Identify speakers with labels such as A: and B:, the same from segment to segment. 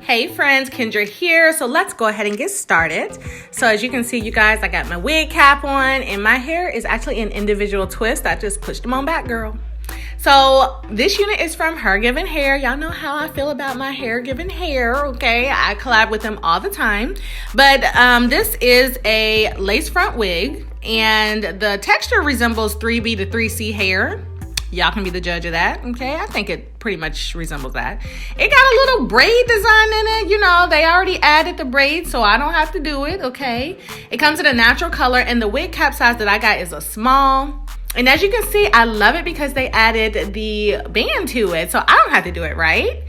A: Hey friends, Kendra here. So let's go ahead and get started. So as you can see, you guys, I got my wig cap on and my hair is actually an individual twist. I just pushed them on back, girl. So this unit is from HerGivenHair. Y'all know how I feel about my HerGivenHair, okay? I collab with them all the time. But this is a lace front wig and the texture resembles 3B to 3C hair. Y'all can be the judge of that, okay? I think it pretty much resembles that. It got a little braid design in it. You know, they already added the braid, so I don't have to do it, okay? It comes in a natural color, and the wig cap size that I got is a small. And as you can see, I love it because they added the band to it, so I don't have to do it, right?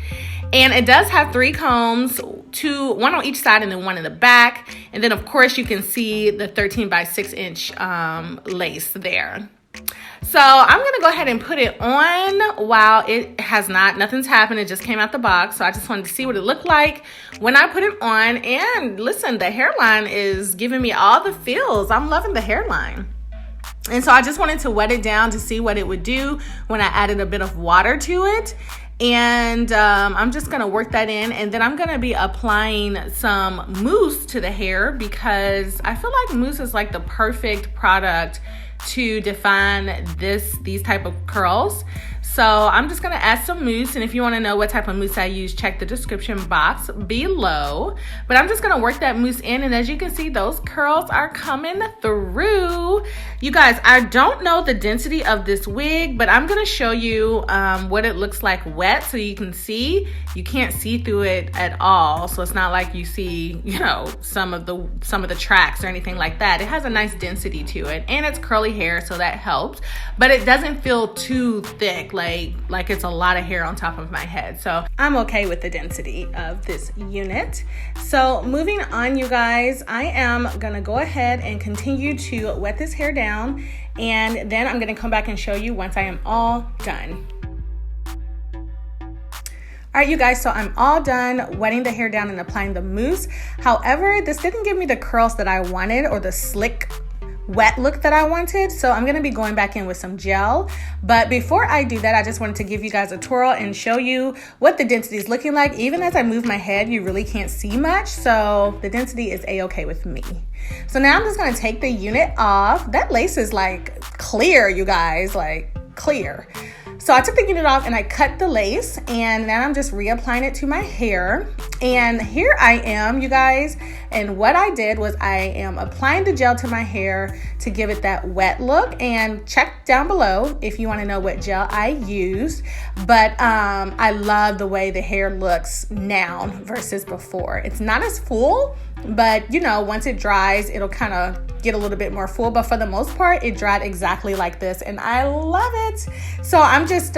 A: And it does have 3 combs, one on each side and then one in the back. And then, of course, you can see the 13 by 6 inch lace there. So I'm going to go ahead and put it on while it has nothing's happened. It just came out the box. So I just wanted to see what it looked like when I put it on. And listen, the hairline is giving me all the feels. I'm loving the hairline. And so I just wanted to wet it down to see what it would do when I added a bit of water to it. And I'm just going to work that in. And then I'm going to be applying some mousse to the hair because I feel like mousse is like the perfect product to define these type of curls. So I'm just gonna add some mousse, and if you want to know what type of mousse I use, check the description box below. But I'm just gonna work that mousse in, and as you can see, those curls are coming through. You guys, I don't know the density of this wig, but I'm gonna show you what it looks like wet, so you can see. You can't see through it at all, so it's not like you see, you know, some of the tracks or anything like that. It has a nice density to it, and it's curly hair, so that helps. But it doesn't feel too thick, like it's a lot of hair on top of my head. So I'm okay with the density of this unit. So moving on, you guys, I am gonna go ahead and continue to wet this hair down, and then I'm gonna come back and show you once I am all done. All right, you guys, so I'm all done wetting the hair down and applying the mousse. However, this didn't give me the curls that I wanted or the slick wet look that I wanted, so I'm gonna be going back in with some gel. But before I do that, I just wanted to give you guys a twirl and show you what the density is looking like. Even as I move my head, you really can't see much, so the density is a-okay with me. So now I'm just gonna take the unit off. That lace is like clear, you guys, like clear. So I took the unit off and I cut the lace, and now I'm just reapplying it to my hair. And here I am, you guys, and what I did was I am applying the gel to my hair to give it that wet look. And check down below if you want to know what gel I used. But I love the way the hair looks now versus before. It's not as full, but you know, once it dries, it'll kind of get a little bit more full, but for the most part, it dried exactly like this, and I love it. So I'm just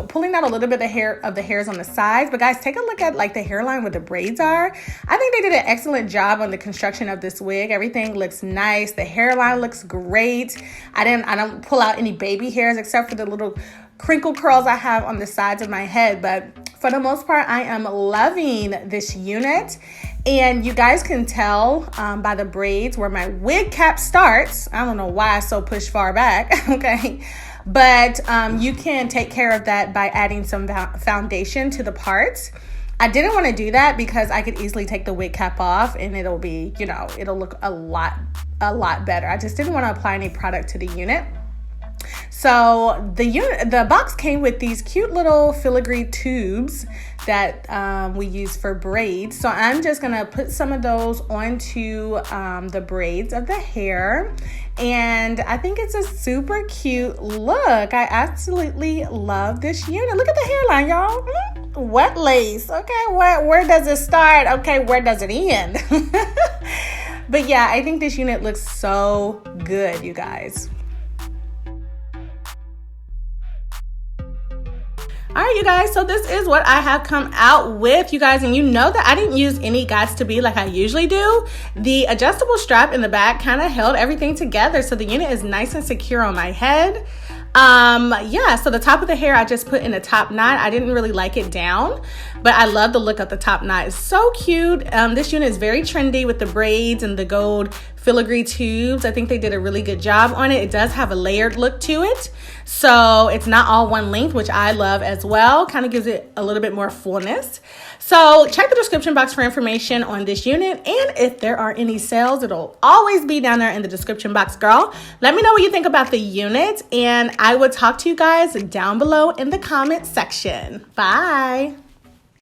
A: pulling out a little bit of the hairs on the sides. But guys, take a look at like the hairline where the braids are. I think they did an excellent job on the construction of this wig. Everything looks nice. The hairline looks great. I don't pull out any baby hairs except for the little crinkle curls I have on the sides of my head. But for the most part, I am loving this unit. And you guys can tell by the braids where my wig cap starts. I don't know why I so pushed far back, okay? But you can take care of that by adding some foundation to the parts. I didn't want to do that because I could easily take the wig cap off and it'll be, you know, it'll look a lot better. I just didn't want to apply any product to the unit. So the box came with these cute little filigree tubes that we use for braids. So I'm just gonna put some of those onto the braids of the hair. And I think it's a super cute look. I absolutely love this unit. Look at the hairline, y'all. Wet lace. Okay, where does it start? Okay, where does it end? But yeah, I think this unit looks so good, you guys. All right, you guys, so this is what I have come out with, you guys, and you know that I didn't use any Gots to Be like I usually do. The adjustable strap in the back kind of held everything together, so the unit is nice and secure on my head. Yeah, so the top of the hair I just put in a top knot. I didn't really like it down, but I love the look of the top knot. It's so cute. This unit is very trendy with the braids and the gold filigree tubes. I think they did a really good job on it. It does have a layered look to it. So it's not all one length, which I love as well. Kind of gives it a little bit more fullness. So check the description box for information on this unit. And if there are any sales, it'll always be down there in the description box, girl. Let me know what you think about the unit. And I will talk to you guys down below in the comment section. Bye.